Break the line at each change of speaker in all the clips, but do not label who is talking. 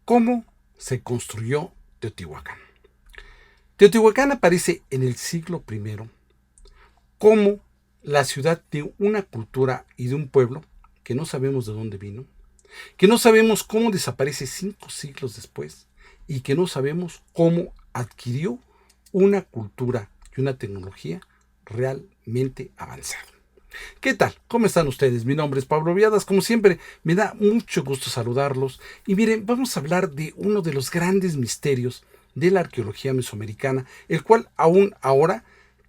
¿Cómo se construyó Teotihuacán? Teotihuacán aparece en el siglo I como la ciudad de una cultura y de un pueblo que no sabemos de dónde vino, que no sabemos cómo desaparece 5 siglos después y que no sabemos cómo adquirió una cultura y una tecnología realmente avanzada. ¿Qué tal? ¿Cómo están ustedes? Mi nombre es Pablo Viadas. Como siempre, me da mucho gusto saludarlos. Y miren, vamos a hablar de uno de los grandes misterios de la arqueología mesoamericana, el cual aún ahora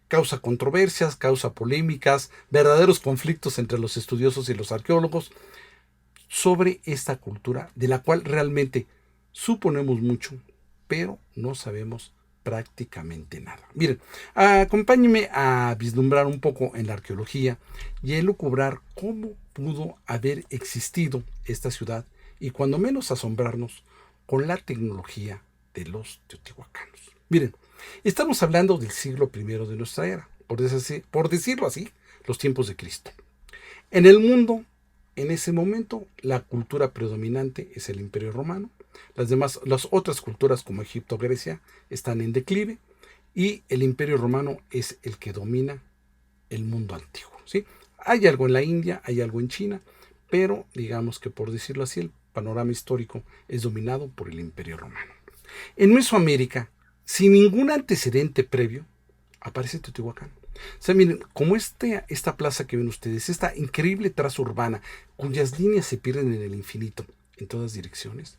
causa controversias, causa polémicas, verdaderos conflictos entre los estudiosos y los arqueólogos sobre esta cultura de la cual realmente suponemos mucho, pero no sabemos prácticamente nada. Miren, acompáñenme a vislumbrar un poco en la arqueología y a elucubrar cómo pudo haber existido esta ciudad y cuando menos asombrarnos con la tecnología de los teotihuacanos. Miren, estamos hablando del siglo I de nuestra era, por decirlo así, los tiempos de Cristo. En el mundo, en ese momento, la cultura predominante es el Imperio Romano. Las otras culturas como Egipto o Grecia están en declive y el Imperio Romano es el que domina el mundo antiguo, ¿sí? Hay algo en la India, hay algo en China, pero digamos que por decirlo así, el panorama histórico es dominado por el Imperio Romano. En Mesoamérica, sin ningún antecedente previo, aparece Teotihuacán. O sea, miren, como esta plaza que ven ustedes, esta increíble traza urbana, cuyas líneas se pierden en el infinito, en todas direcciones,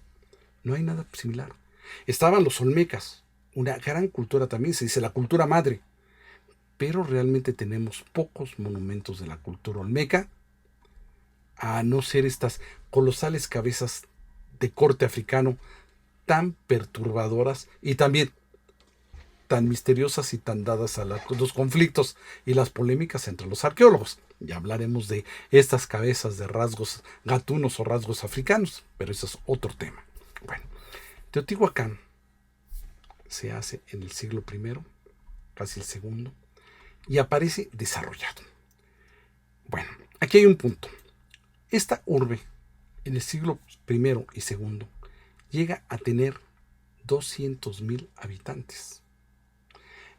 no hay nada similar. Estaban los olmecas, una gran cultura también, se dice la cultura madre, pero realmente tenemos pocos monumentos de la cultura olmeca, a no ser estas colosales cabezas de corte africano tan perturbadoras y también tan misteriosas y tan dadas a los conflictos y las polémicas entre los arqueólogos. Ya hablaremos de estas cabezas de rasgos gatunos o rasgos africanos, pero eso es otro tema. Bueno, Teotihuacán se hace en el siglo I, casi el segundo, y aparece desarrollado. Bueno, aquí hay un punto. Esta urbe, en el siglo I y II, llega a tener 200,000 habitantes.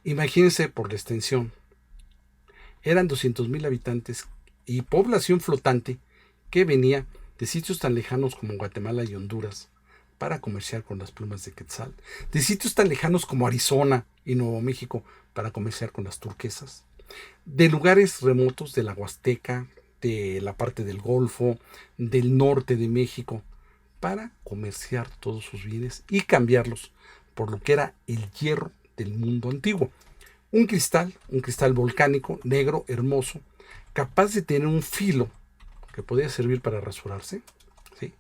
Imagínense por la extensión. Eran 200,000 habitantes y población flotante que venía de sitios tan lejanos como Guatemala y Honduras para comerciar con las plumas de quetzal, de sitios tan lejanos como Arizona y Nuevo México para comerciar con las turquesas, de lugares remotos de la Huasteca, de la parte del Golfo, del norte de México, para comerciar todos sus bienes y cambiarlos por lo que era el hierro del mundo antiguo. Un cristal volcánico, negro, hermoso, capaz de tener un filo que podía servir para rasurarse, ¿sí?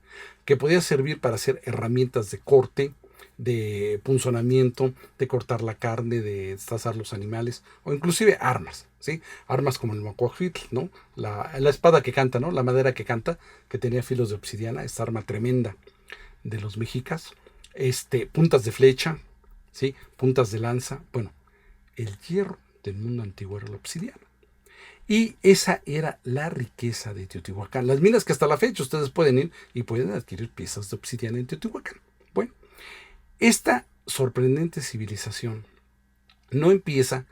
Que podía servir para hacer herramientas de corte, de punzonamiento, de cortar la carne, de destazar los animales, o inclusive armas, ¿sí? Armas como el macuajitl, ¿no? La espada que canta, ¿no? La madera que canta, que tenía filos de obsidiana, esta arma tremenda de los mexicas, puntas de flecha, ¿sí? Puntas de lanza, bueno, el hierro del mundo antiguo era la obsidiana. Y esa era la riqueza de Teotihuacán. Las minas que hasta la fecha ustedes pueden ir y pueden adquirir piezas de obsidiana en Teotihuacán. Bueno, esta sorprendente civilización no empieza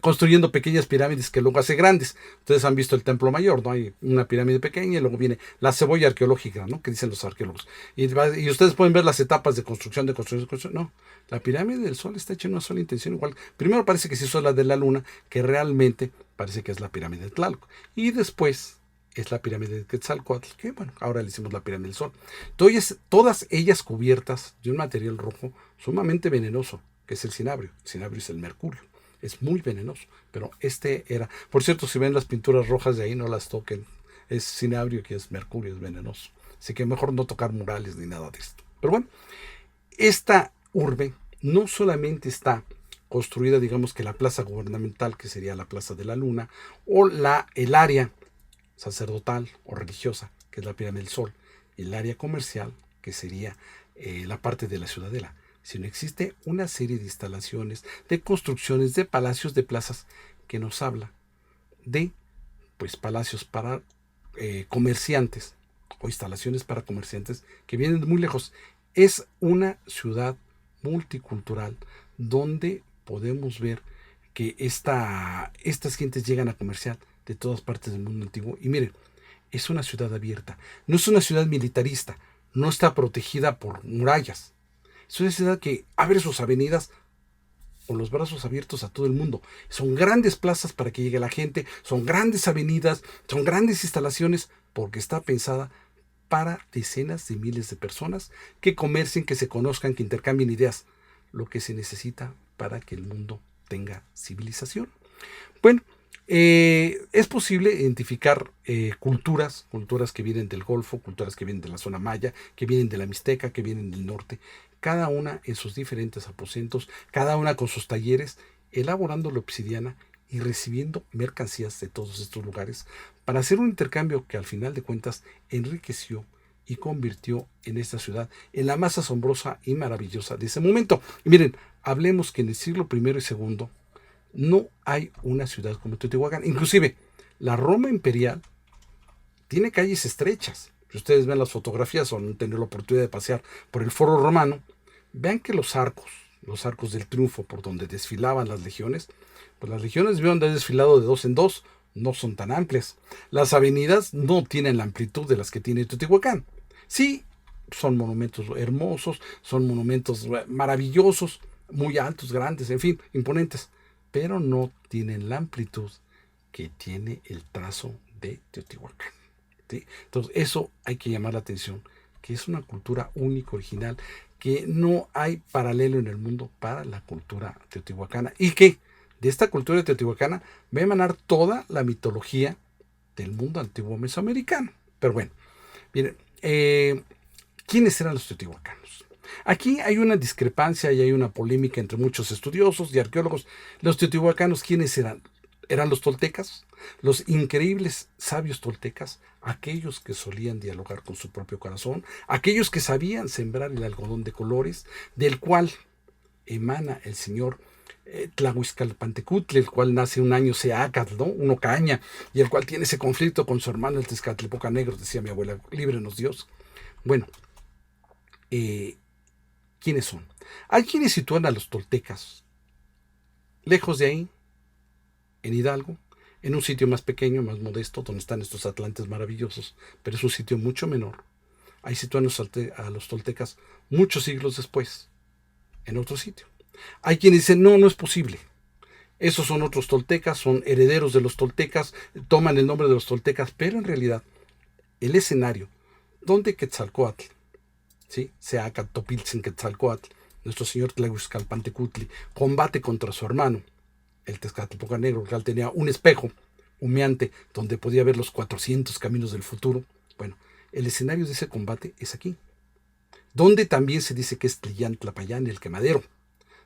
construyendo pequeñas pirámides que luego hace grandes. Ustedes han visto el Templo Mayor, ¿no? Hay una pirámide pequeña y luego viene la cebolla arqueológica, ¿no? Que dicen los arqueólogos. Y ustedes pueden ver las etapas de construcción, de construcción, de construcción. No, la pirámide del Sol está hecha en una sola intención igual. Primero parece que se hizo la de la Luna, que realmente parece que es la pirámide de Tlaloc. Y después es la pirámide de Quetzalcóatl, que bueno, ahora le hicimos la pirámide del Sol. Todas ellas cubiertas de un material rojo sumamente venenoso, que es el cinabrio. El cinabrio es el mercurio. Es muy venenoso, pero era. Por cierto, si ven las pinturas rojas de ahí, no las toquen. Es cinabrio, que es mercurio, es venenoso. Así que mejor no tocar murales ni nada de esto. Pero bueno, esta urbe no solamente está construida, digamos que la plaza gubernamental, que sería la Plaza de la Luna, o el área sacerdotal o religiosa, que es la Pirámide del Sol, el área comercial, que sería la parte de la ciudadela, sino existe una serie de instalaciones, de construcciones, de palacios, de plazas, que nos habla de pues palacios para comerciantes o instalaciones para comerciantes que vienen de muy lejos Es una ciudad multicultural donde podemos ver que estas gentes llegan a comerciar de todas partes del mundo antiguo. Y miren, es una ciudad abierta, no es una ciudad militarista, no está protegida por murallas. Es una ciudad que abre sus avenidas con los brazos abiertos a todo el mundo. Son grandes plazas para que llegue la gente, son grandes avenidas, son grandes instalaciones, porque está pensada para decenas de miles de personas que comercien, que se conozcan, que intercambien ideas, lo que se necesita para que el mundo tenga civilización. Bueno, es posible identificar culturas que vienen del Golfo, culturas que vienen de la zona maya, que vienen de la Mixteca, que vienen del norte, cada una en sus diferentes aposentos, cada una con sus talleres, elaborando la obsidiana y recibiendo mercancías de todos estos lugares para hacer un intercambio que al final de cuentas enriqueció y convirtió en esta ciudad en la más asombrosa y maravillosa de ese momento. Y miren, hablemos que en el siglo I y II no hay una ciudad como Teotihuacán. Inclusive, la Roma imperial tiene calles estrechas. Si ustedes ven las fotografías o han tenido la oportunidad de pasear por el Foro Romano, vean que los arcos del triunfo por donde desfilaban las legiones, pues las legiones vieron de desfilado de dos en dos, no son tan amplias. Las avenidas no tienen la amplitud de las que tiene Teotihuacán. Sí, son monumentos hermosos, son monumentos maravillosos, muy altos, grandes, en fin, imponentes, pero no tienen la amplitud que tiene el trazo de Teotihuacán. ¿Sí? Entonces, eso hay que llamar la atención, que es una cultura única, original, que no hay paralelo en el mundo para la cultura teotihuacana, y que de esta cultura teotihuacana va a emanar toda la mitología del mundo antiguo mesoamericano. Pero bueno, miren, ¿quiénes eran los teotihuacanos? Aquí hay una discrepancia y hay una polémica entre muchos estudiosos y arqueólogos. Los teotihuacanos, ¿quiénes eran? Eran los toltecas, los increíbles sabios toltecas, aquellos que solían dialogar con su propio corazón, aquellos que sabían sembrar el algodón de colores, del cual emana el señor Tlahuizcalpantecutli, el cual nace un año Seacatl, ¿no? Un Ocaña, y el cual tiene ese conflicto con su hermano el Tezcatlipoca Negro, decía mi abuela, líbrenos Dios. Bueno, ¿quiénes son? Hay quienes sitúan a los toltecas lejos de ahí, en Hidalgo, en un sitio más pequeño, más modesto, donde están estos atlantes maravillosos, pero es un sitio mucho menor. Ahí sitúan a los toltecas muchos siglos después, en otro sitio. Hay quienes dicen, no, no es posible. Esos son otros toltecas, son herederos de los toltecas, toman el nombre de los toltecas, pero en realidad el escenario donde Quetzalcóatl, ¿sí? Seacatl Quetzalcóatl, nuestro señor Tlahuizcalpantecutli, combate contra su hermano, el Tezcatlipoca Negro, que tenía un espejo humeante donde podía ver los 400 caminos del futuro. Bueno, el escenario de ese combate es aquí, donde también se dice que es Tlillán-Tlapayán, el quemadero,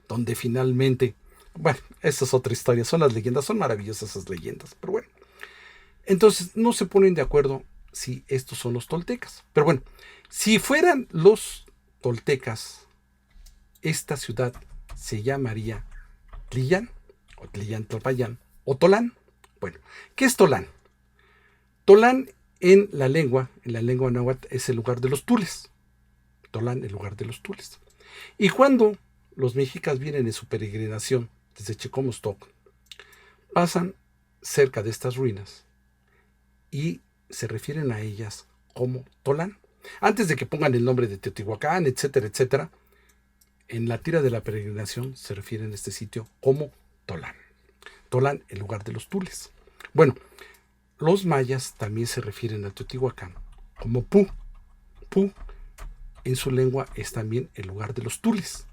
donde finalmente, bueno, esa es otra historia, son las leyendas, son maravillosas esas leyendas, pero bueno, entonces no se ponen de acuerdo si estos son los toltecas. Pero bueno, si fueran los toltecas, esta ciudad se llamaría Tlillán, o Tlillán-Tlapayán, o Tolán. Bueno, ¿qué es Tolán? Tolán en la lengua náhuatl, es el lugar de los tules. Tolán, el lugar de los tules. Y cuando los mexicas vienen en su peregrinación desde Checomostoc, pasan cerca de estas ruinas y se refieren a ellas como Tolán. Antes de que pongan el nombre de Teotihuacán, etcétera, etcétera, en la tira de la peregrinación se refieren a este sitio como Tolán. Tolán, el lugar de los tules. Bueno, los mayas también se refieren a Teotihuacán como Pu. Pu, en su lengua, es también el lugar de los tules.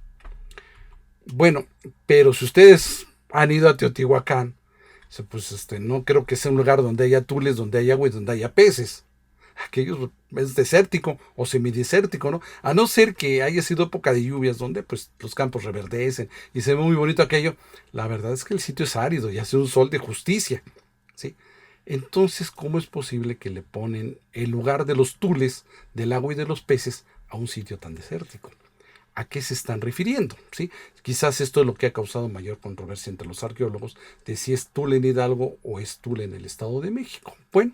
Bueno, pero si ustedes han ido a Teotihuacán, pues no creo que sea un lugar donde haya tules, donde haya agua y donde haya peces. Aquello es desértico o semidesértico, ¿no? A no ser que haya sido época de lluvias, donde pues los campos reverdecen y se ve muy bonito aquello. La verdad es que el sitio es árido y hace un sol de justicia, ¿sí? Entonces, ¿cómo es posible que le ponen el lugar de los tules, del agua y de los peces a un sitio tan desértico? ¿A qué se están refiriendo? ¿Sí? Quizás esto es lo que ha causado mayor controversia entre los arqueólogos, de si es Tula en Hidalgo o es Tula en el Estado de México. Bueno,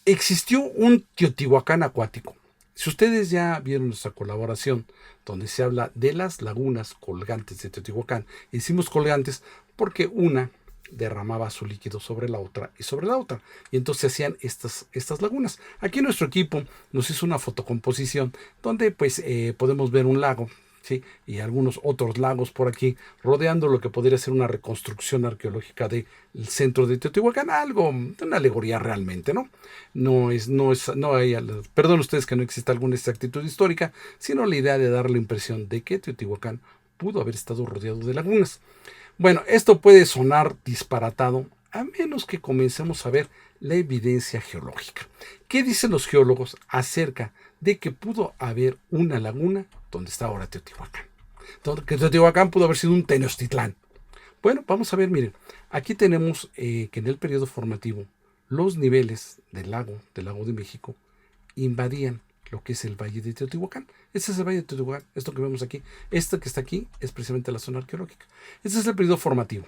existió un Teotihuacán acuático. Si ustedes ya vieron nuestra colaboración donde se habla de las lagunas colgantes de Teotihuacán, hicimos colgantes porque una derramaba su líquido sobre la otra y sobre la otra. Y entonces se hacían estas lagunas. Aquí nuestro equipo nos hizo una fotocomposición donde pues podemos ver un lago, ¿sí? Y algunos otros lagos por aquí, rodeando lo que podría ser una reconstrucción arqueológica del centro de Teotihuacán, algo, una alegoría realmente, ¿no? No hay, perdón ustedes que no exista alguna exactitud histórica, sino la idea de dar la impresión de que Teotihuacán pudo haber estado rodeado de lagunas. Bueno, esto puede sonar disparatado a menos que comencemos a ver la evidencia geológica. ¿Qué dicen los geólogos acerca de que pudo haber una laguna donde está ahora Teotihuacán? Que Teotihuacán pudo haber sido un Tenochtitlán. Bueno, vamos a ver, miren, aquí tenemos que en el periodo formativo los niveles del lago de México, invadían lo que es el Valle de Teotihuacán. Este es el Valle de Teotihuacán, esto que vemos aquí. Esto que está aquí es precisamente la zona arqueológica. Este es el periodo formativo.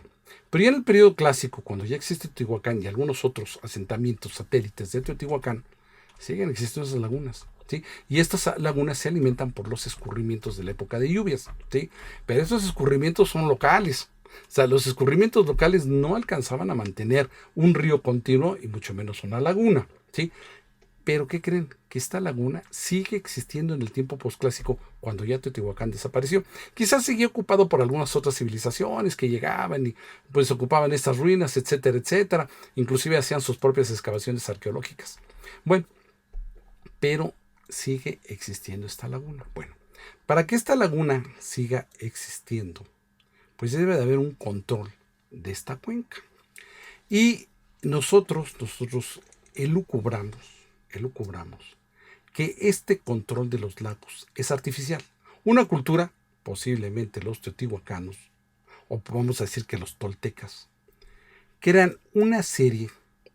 Pero ya en el periodo clásico, cuando ya existe Teotihuacán y algunos otros asentamientos satélites de Teotihuacán, siguen existiendo esas lagunas, ¿sí? Y estas lagunas se alimentan por los escurrimientos de la época de lluvias, ¿sí? Pero estos escurrimientos son locales. O sea, los escurrimientos locales no alcanzaban a mantener un río continuo y mucho menos una laguna, ¿sí? Pero ¿qué creen? Que esta laguna sigue existiendo en el tiempo posclásico cuando ya Teotihuacán desapareció. Quizás seguía ocupado por algunas otras civilizaciones que llegaban y pues ocupaban estas ruinas, etcétera, etcétera. Inclusive hacían sus propias excavaciones arqueológicas. Bueno, pero sigue existiendo esta laguna. Bueno, para que esta laguna siga existiendo, pues debe de haber un control de esta cuenca. Y nosotros elucubramos que este control de los lagos es artificial. Una cultura, posiblemente los teotihuacanos, o vamos a decir que los toltecas, crean una serie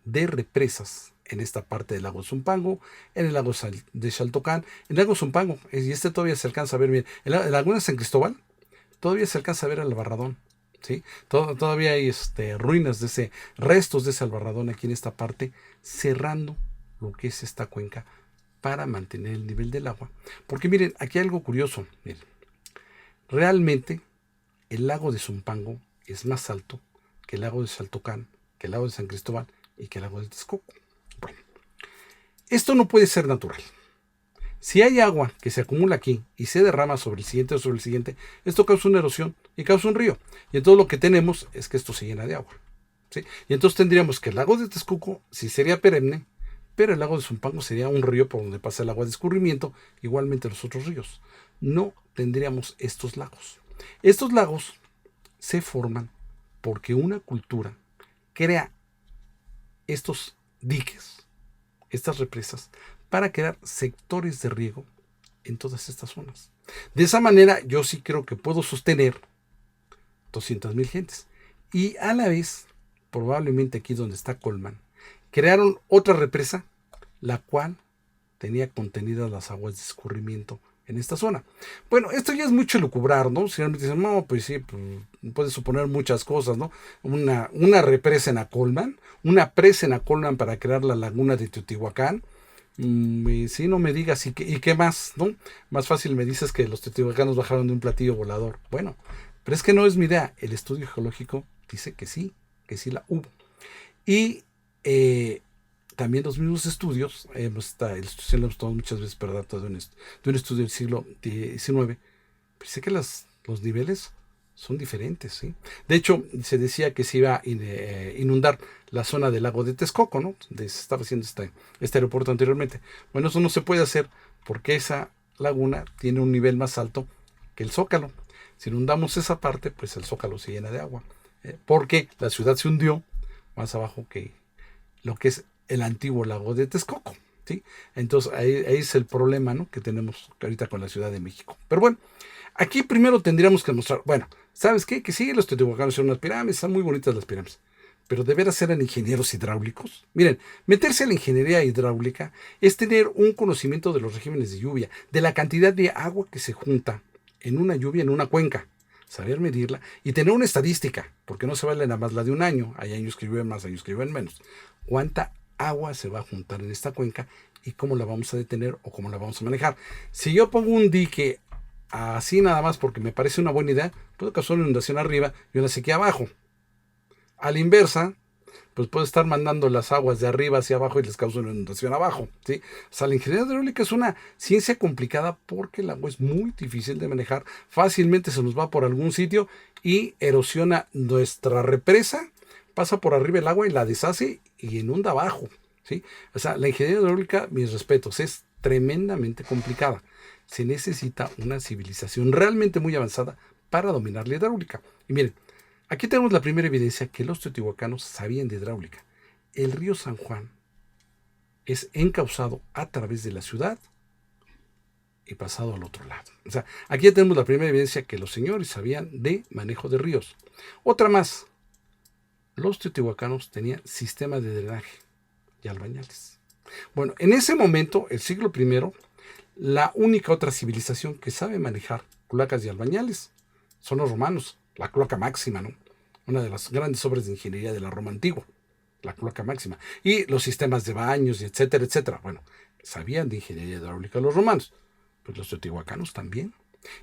de represas en esta parte del lago Zumpango, en el lago de Xaltocán, en el lago Zumpango, y todavía se alcanza a ver bien, en la laguna de San Cristóbal, todavía se alcanza a ver el Albarradón, ¿sí? Todavía hay ruinas restos de ese Albarradón aquí en esta parte, cerrando lo que es esta cuenca para mantener el nivel del agua. Porque miren, aquí hay algo curioso. Miren, realmente el lago de Zumpango es más alto que el lago de Xaltocán, que el lago de San Cristóbal y que el lago de Texcoco. Bueno, esto no puede ser natural. Si hay agua que se acumula aquí y se derrama sobre el siguiente o sobre el siguiente, esto causa una erosión y causa un río. Y entonces lo que tenemos es que esto se llena de agua, ¿sí? Y entonces tendríamos que el lago de Texcoco sí sería perenne, pero el lago de Zumpango sería un río por donde pasa el agua de escurrimiento, igualmente los otros ríos. No tendríamos estos lagos. Estos lagos se forman porque una cultura crea estos diques, estas represas, para crear sectores de riego en todas estas zonas. De esa manera yo sí creo que puedo sostener 200,000 gentes. Y a la vez, probablemente aquí donde está Colman, crearon otra represa, la cual tenía contenidas las aguas de escurrimiento en esta zona. Bueno, esto ya es mucho lucubrar, ¿no? Si realmente dicen, no, pues sí, pues, puede suponer muchas cosas, ¿no? Una represa en Acolman, una presa en Acolman para crear la laguna de Teotihuacán. Si no me digas, ¿y qué más, no? Más fácil me dices que los teotihuacanos bajaron de un platillo volador. Bueno, pero es que no es mi idea. El estudio geológico dice que sí la hubo. Y también los mismos estudios, el estudio lo hemos tomado muchas veces, pero datos de un estudio del siglo XIX, dice que los niveles son diferentes, ¿sí? De hecho, se decía que se iba a inundar la zona del lago de Texcoco, ¿no? Donde se estaba haciendo este aeropuerto anteriormente. Bueno, eso no se puede hacer porque esa laguna tiene un nivel más alto que el Zócalo. Si inundamos esa parte, pues el Zócalo se llena de agua, porque la ciudad se hundió más abajo que lo que es el antiguo lago de Texcoco, ¿sí? Entonces ahí es el problema, ¿no?, que tenemos ahorita con la Ciudad de México. Pero bueno, aquí primero tendríamos que mostrar, bueno, ¿sabes qué? Que sí, los teotihuacanos son unas pirámides, están muy bonitas las pirámides, pero de veras eran ingenieros hidráulicos. Miren, meterse a la ingeniería hidráulica es tener un conocimiento de los regímenes de lluvia, de la cantidad de agua que se junta en una lluvia, en una cuenca, saber medirla y tener una estadística, porque no se vale nada más la de un año, hay años que llueven más, años que llueven menos. ¿Cuánta agua se va a juntar en esta cuenca y cómo la vamos a detener o cómo la vamos a manejar. Si yo pongo un dique así nada más porque me parece una buena idea, puedo causar una inundación arriba y una sequía abajo. A la inversa, pues puedo estar mandando las aguas de arriba hacia abajo y les causo una inundación abajo, ¿sí? O sea, la ingeniería hidráulica es una ciencia complicada porque el agua es muy difícil de manejar, fácilmente se nos va por algún sitio y erosiona nuestra represa, pasa por arriba el agua y la deshace y inunda abajo, ¿sí? O sea, la ingeniería hidráulica, mis respetos, es tremendamente complicada. Se necesita una civilización realmente muy avanzada para dominar la hidráulica. Y miren, aquí tenemos la primera evidencia que los teotihuacanos sabían de hidráulica. El río San Juan es encauzado a través de la ciudad y pasado al otro lado. O sea, aquí ya tenemos la primera evidencia que los señores sabían de manejo de ríos. Otra más, los teotihuacanos tenían sistemas de drenaje y albañales. Bueno, en ese momento, el siglo I, la única otra civilización que sabe manejar cloacas y albañales son los romanos, la cloaca máxima, ¿no? Una de las grandes obras de ingeniería de la Roma antigua, la cloaca máxima. Y los sistemas de baños, etcétera, etcétera. Bueno, sabían de ingeniería hidráulica los romanos, pues los teotihuacanos también.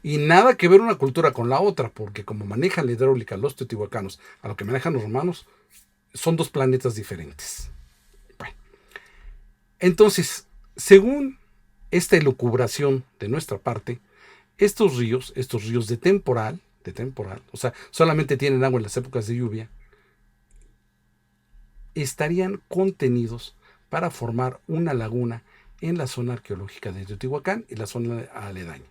Y nada que ver una cultura con la otra, porque como manejan la hidráulica los teotihuacanos a lo que manejan los romanos, son dos planetas diferentes. Bueno, entonces, según esta elucubración de nuestra parte, estos ríos de temporal, o sea, solamente tienen agua en las épocas de lluvia, estarían contenidos para formar una laguna en la zona arqueológica de Teotihuacán y la zona aledaña.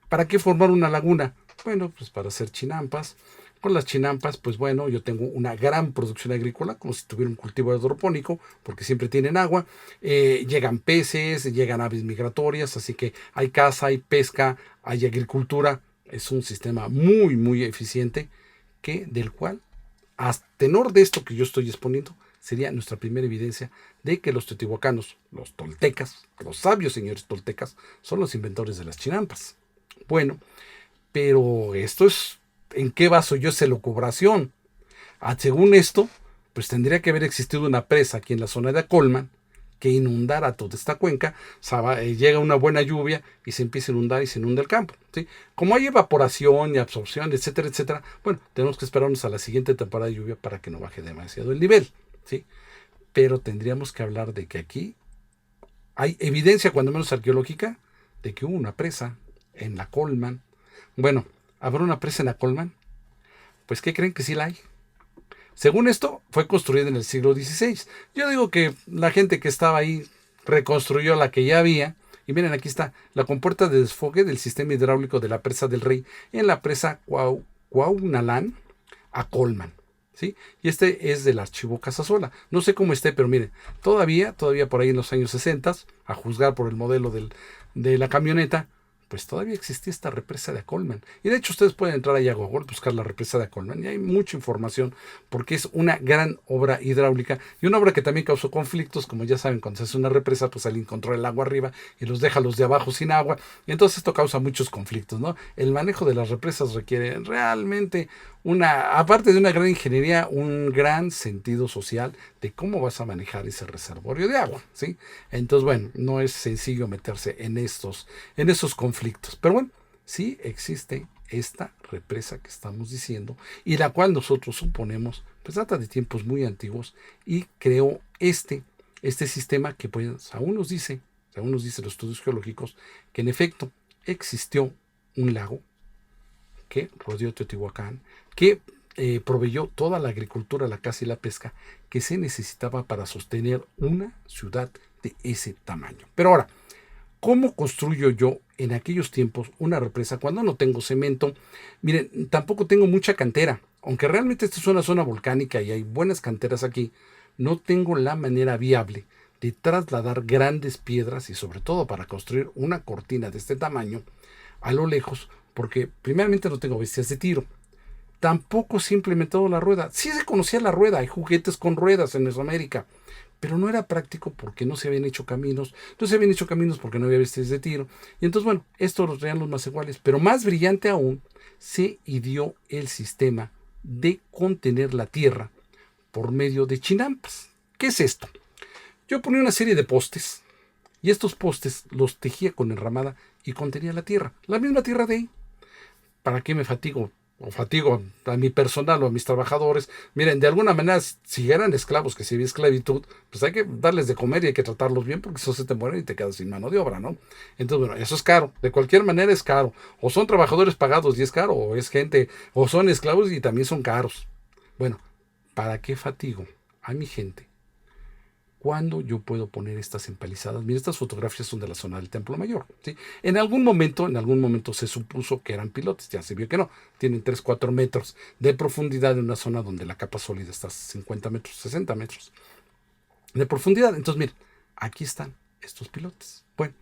¿Para qué formar una laguna? Bueno, pues para hacer chinampas. Con las chinampas, pues bueno, yo tengo una gran producción agrícola, como si tuviera un cultivo hidropónico, porque siempre tienen agua. Llegan peces, llegan aves migratorias, así que hay caza, hay pesca, hay agricultura. Es un sistema muy, muy eficiente, del cual, a tenor de esto que yo estoy exponiendo, sería nuestra primera evidencia de que los teotihuacanos, los toltecas, los sabios señores toltecas, son los inventores de las chinampas. Bueno, pero esto es, ¿en qué baso yo esa elucubración? Según esto, pues tendría que haber existido una presa aquí en la zona de Acolman que inundara toda esta cuenca, llega una buena lluvia y se empieza a inundar y se inunda el campo, ¿sí? Como hay evaporación y absorción, etcétera, etcétera, bueno, tenemos que esperarnos a la siguiente temporada de lluvia para que no baje demasiado el nivel, ¿sí? Pero tendríamos que hablar de que aquí hay evidencia, cuando menos arqueológica, de que hubo una presa en la Colman. Bueno, ¿habrá una presa en la Colman? Pues, ¿qué creen? Que sí la hay. Según esto, fue construida en el siglo XVI. Yo digo que la gente que estaba ahí reconstruyó la que ya había. Y miren, aquí está la compuerta de desfogue del sistema hidráulico de la presa del Rey en la presa Cuaunalán a Colman, ¿sí? Y este es del archivo Casasola. No sé cómo esté, pero miren, todavía por ahí en los años 60, a juzgar por el modelo de la camioneta, pues todavía existía esta represa de Acolman. Y de hecho ustedes pueden entrar ahí a Google, buscar la represa de Acolman y hay mucha información porque es una gran obra hidráulica y una obra que también causó conflictos, como ya saben, cuando se hace una represa, pues alguien controla el agua arriba y los deja los de abajo sin agua. Y entonces esto causa muchos conflictos, ¿no? El manejo de las represas requiere realmente aparte de una gran ingeniería, un gran sentido social de cómo vas a manejar ese reservorio de agua, ¿sí? Entonces, bueno, no es sencillo meterse en esos conflictos. Pero bueno, sí existe esta represa que estamos diciendo y la cual nosotros suponemos, pues data de tiempos muy antiguos y creó este sistema que pues aún nos dice los estudios geológicos, que en efecto existió un lago que rodeó Teotihuacán, que proveyó toda la agricultura, la caza y la pesca que se necesitaba para sostener una ciudad de ese tamaño. Pero ahora, ¿cómo construyo yo en aquellos tiempos una represa cuando no tengo cemento? Miren, tampoco tengo mucha cantera. Aunque realmente esta es una zona volcánica y hay buenas canteras aquí, no tengo la manera viable de trasladar grandes piedras y sobre todo para construir una cortina de este tamaño a lo lejos, porque primeramente no tengo bestias de tiro. Tampoco se ha implementado la rueda. Sí se conocía la rueda, hay juguetes con ruedas en Mesoamérica, pero no era práctico porque no se habían hecho caminos, porque no había bestias de tiro. Y entonces, bueno, estos los traían los más iguales, pero más brillante aún, se ideó el sistema de contener la tierra por medio de chinampas. ¿Qué es esto? Yo ponía una serie de postes y estos postes los tejía con enramada y contenía la tierra, la misma tierra de ahí. ¿Para qué me fatigo? O fatigo a mi personal o a mis trabajadores. Miren, de alguna manera, si eran esclavos, que si había esclavitud, pues hay que darles de comer y hay que tratarlos bien porque si no se te mueren y te quedas sin mano de obra, ¿no? Entonces, bueno, eso es caro. De cualquier manera es caro. O son trabajadores pagados y es caro, o es gente, o son esclavos y también son caros. Bueno, ¿para qué fatigo a mi gente? ¿Cuándo yo puedo poner estas empalizadas? Mira, estas fotografías son de la zona del Templo Mayor, ¿sí? En algún momento se supuso que eran pilotes, ya se vio que no. Tienen 3, 4 metros de profundidad en una zona donde la capa sólida está a 50 metros, 60 metros de profundidad. Entonces, miren, aquí están estos pilotes. Bueno,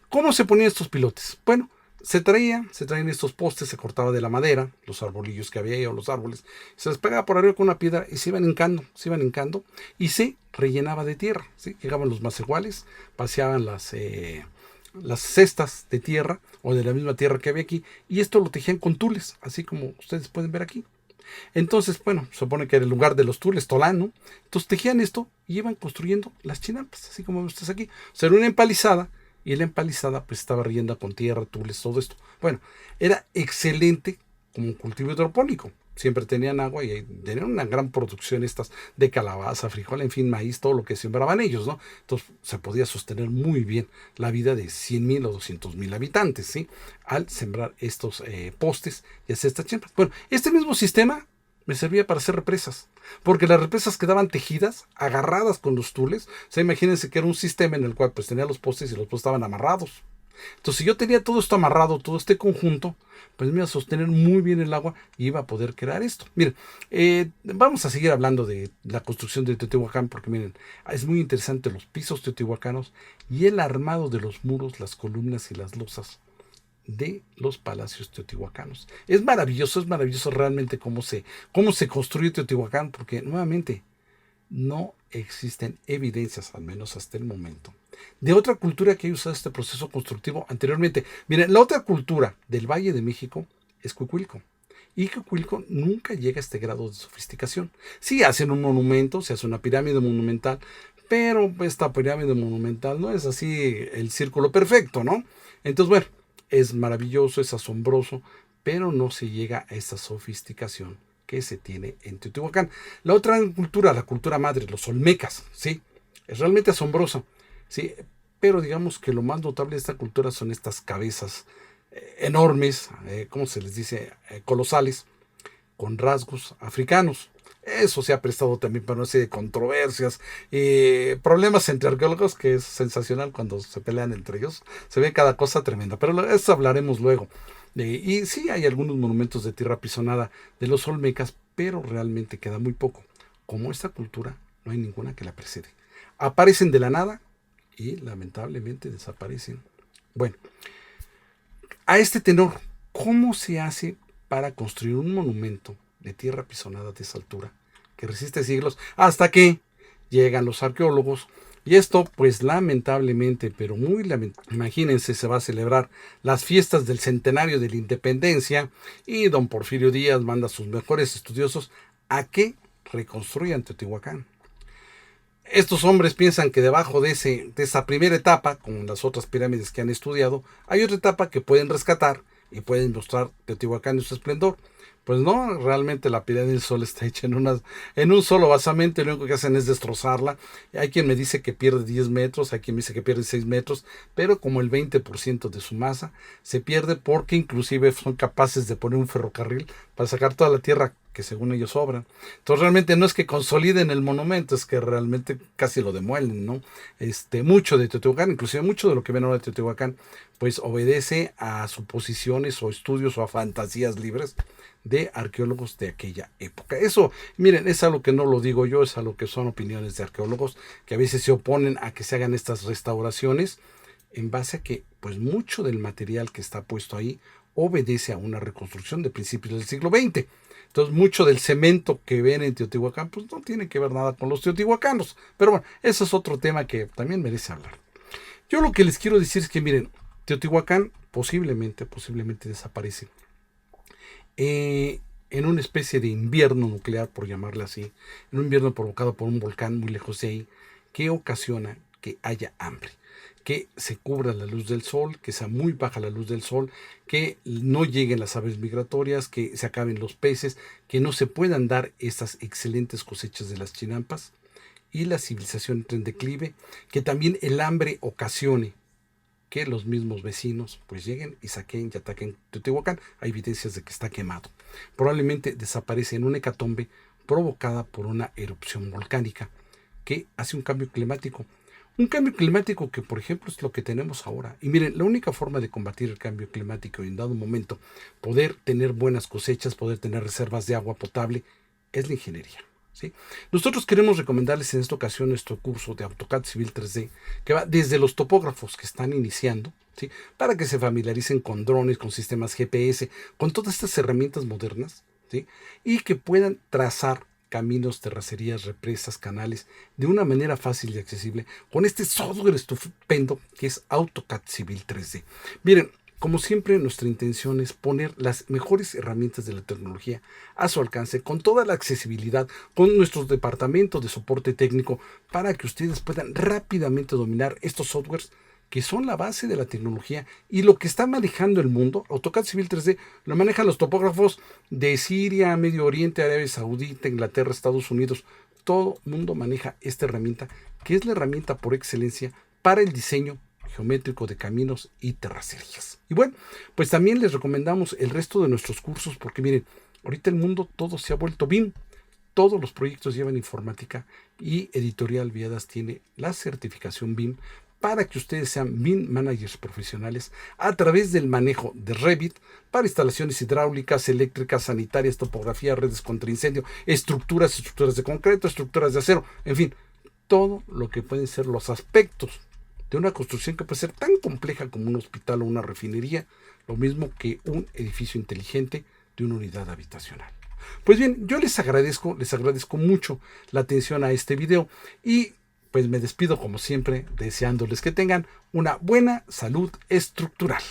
¿cómo se ponían estos pilotes? Bueno, se traían estos postes, se cortaba de la madera, los arbolillos que había ahí o los árboles, se les pegaba por arriba con una piedra y se iban hincando y se rellenaba de tierra, ¿sí? Llegaban los más iguales, vaciaban las cestas de tierra o de la misma tierra que había aquí y esto lo tejían con tules, así como ustedes pueden ver aquí. Entonces, bueno, se supone que era el lugar de los tules, Tolán, ¿no? Entonces tejían esto y iban construyendo las chinampas, así como ven ustedes aquí. O sea, era una empalizada y la empalizada pues estaba rellena con tierra, tules, todo esto. Bueno, era excelente como un cultivo hidropónico. Siempre tenían agua y tenían una gran producción estas de calabaza, frijol, en fin, maíz, todo lo que sembraban ellos, ¿no? Entonces se podía sostener muy bien la vida de 100,000 o 200,000 habitantes, ¿sí? Al sembrar estos postes y hacer estas chimpas. Bueno, este mismo sistema me servía para hacer represas, porque las represas quedaban tejidas, agarradas con los tules. O sea, imagínense que era un sistema en el cual pues tenía los postes y los postes estaban amarrados. Entonces, si yo tenía todo esto amarrado, todo este conjunto, pues me iba a sostener muy bien el agua y iba a poder crear esto. Miren, vamos a seguir hablando de la construcción de Teotihuacán, porque miren, es muy interesante los pisos teotihuacanos y el armado de los muros, las columnas y las losas de los palacios teotihuacanos. Es maravilloso realmente cómo se construyó Teotihuacán, porque nuevamente no existen evidencias, al menos hasta el momento, de otra cultura que haya usado este proceso constructivo anteriormente. Miren, la otra cultura del Valle de México es Cuicuilco. Y Cuicuilco nunca llega a este grado de sofisticación. Sí hacen un monumento, se hace una pirámide monumental, pero esta pirámide monumental no es así el círculo perfecto, ¿no? Entonces, bueno, es maravilloso, es asombroso, pero no se llega a esa sofisticación que se tiene en Teotihuacán. La otra cultura, la cultura madre, los olmecas, ¿sí? Es realmente asombroso, ¿sí? Pero digamos que lo más notable de esta cultura son estas cabezas enormes, ¿cómo se les dice? Colosales, con rasgos africanos. Eso se ha prestado también para una serie de controversias y problemas entre arqueólogos, que es sensacional cuando se pelean entre ellos. Se ve cada cosa tremenda, pero eso hablaremos luego. Y sí, hay algunos monumentos de tierra pisonada de los olmecas, pero realmente queda muy poco. Como esta cultura, no hay ninguna que la precede. Aparecen de la nada y lamentablemente desaparecen. Bueno, a este tenor, ¿cómo se hace para construir un monumento de tierra pisonada de esa altura que resiste siglos hasta que llegan los arqueólogos? Y esto, pues lamentablemente, pero muy lamentablemente, imagínense, se va a celebrar las fiestas del centenario de la independencia y don Porfirio Díaz manda a sus mejores estudiosos a que reconstruyan Teotihuacán. Estos hombres piensan que debajo de esa primera etapa, como las otras pirámides que han estudiado, hay otra etapa que pueden rescatar y pueden mostrar Teotihuacán en su esplendor. Pues no, realmente la pirámide del Sol está hecha en un solo basamento y lo único que hacen es destrozarla. Hay quien me dice que pierde 10 metros, hay quien me dice que pierde 6 metros, pero como el 20% de su masa se pierde porque inclusive son capaces de poner un ferrocarril para sacar toda la tierra que según ellos sobran. Entonces realmente no es que consoliden el monumento, es que realmente casi lo demuelen, ¿no? Mucho de Teotihuacán, inclusive mucho de lo que ven ahora de Teotihuacán, pues obedece a suposiciones o estudios o a fantasías libres de arqueólogos de aquella época. Eso, miren, es algo que no lo digo yo, es algo que son opiniones de arqueólogos que a veces se oponen a que se hagan estas restauraciones en base a que, pues mucho del material que está puesto ahí obedece a una reconstrucción de principios del siglo XX. Entonces, mucho del cemento que ven en Teotihuacán, pues no tiene que ver nada con los teotihuacanos. Pero bueno, ese es otro tema que también merece hablar. Yo lo que les quiero decir es que, miren, Teotihuacán posiblemente desaparece en una especie de invierno nuclear, por llamarle así, en un invierno provocado por un volcán muy lejos de ahí, que ocasiona que haya hambre. que se cubra la luz del sol, que sea muy baja la luz del sol, que no lleguen las aves migratorias, que se acaben los peces, que no se puedan dar estas excelentes cosechas de las chinampas y la civilización entre en declive, que también el hambre ocasione que los mismos vecinos pues lleguen y saquen y ataquen Teotihuacán. Hay evidencias de que está quemado. Probablemente desaparece en una hecatombe provocada por una erupción volcánica que hace un cambio climático. Un cambio climático que, por ejemplo, es lo que tenemos ahora. Y miren, la única forma de combatir el cambio climático y en dado momento poder tener buenas cosechas, poder tener reservas de agua potable, es la ingeniería. ¿Sí? Nosotros queremos recomendarles en esta ocasión nuestro curso de AutoCAD Civil 3D, que va desde los topógrafos que están iniciando, ¿sí? Para que se familiaricen con drones, con sistemas GPS, con todas estas herramientas modernas, ¿sí? Y que puedan trazar caminos, terracerías, represas, canales, de una manera fácil y accesible, con este software estupendo que es AutoCAD Civil 3D. Miren, como siempre, nuestra intención es poner las mejores herramientas de la tecnología a su alcance, con toda la accesibilidad, con nuestros departamentos de soporte técnico, para que ustedes puedan rápidamente dominar estos softwares que son la base de la tecnología y lo que está manejando el mundo. AutoCAD Civil 3D lo manejan los topógrafos de Siria, Medio Oriente, Arabia Saudita, Inglaterra, Estados Unidos. Todo el mundo maneja esta herramienta, que es la herramienta por excelencia para el diseño geométrico de caminos y terracerías. Y bueno, pues también les recomendamos el resto de nuestros cursos, porque miren, ahorita el mundo todo se ha vuelto BIM. Todos los proyectos llevan informática y Editorial Viadas tiene la certificación BIM para que ustedes sean BIM managers profesionales a través del manejo de Revit para instalaciones hidráulicas, eléctricas, sanitarias, topografía, redes contra incendio, estructuras de concreto, estructuras de acero, en fin, todo lo que pueden ser los aspectos de una construcción que puede ser tan compleja como un hospital o una refinería, lo mismo que un edificio inteligente de una unidad habitacional. Pues bien, yo les agradezco mucho la atención a este video y pues me despido como siempre deseándoles que tengan una buena salud estructural.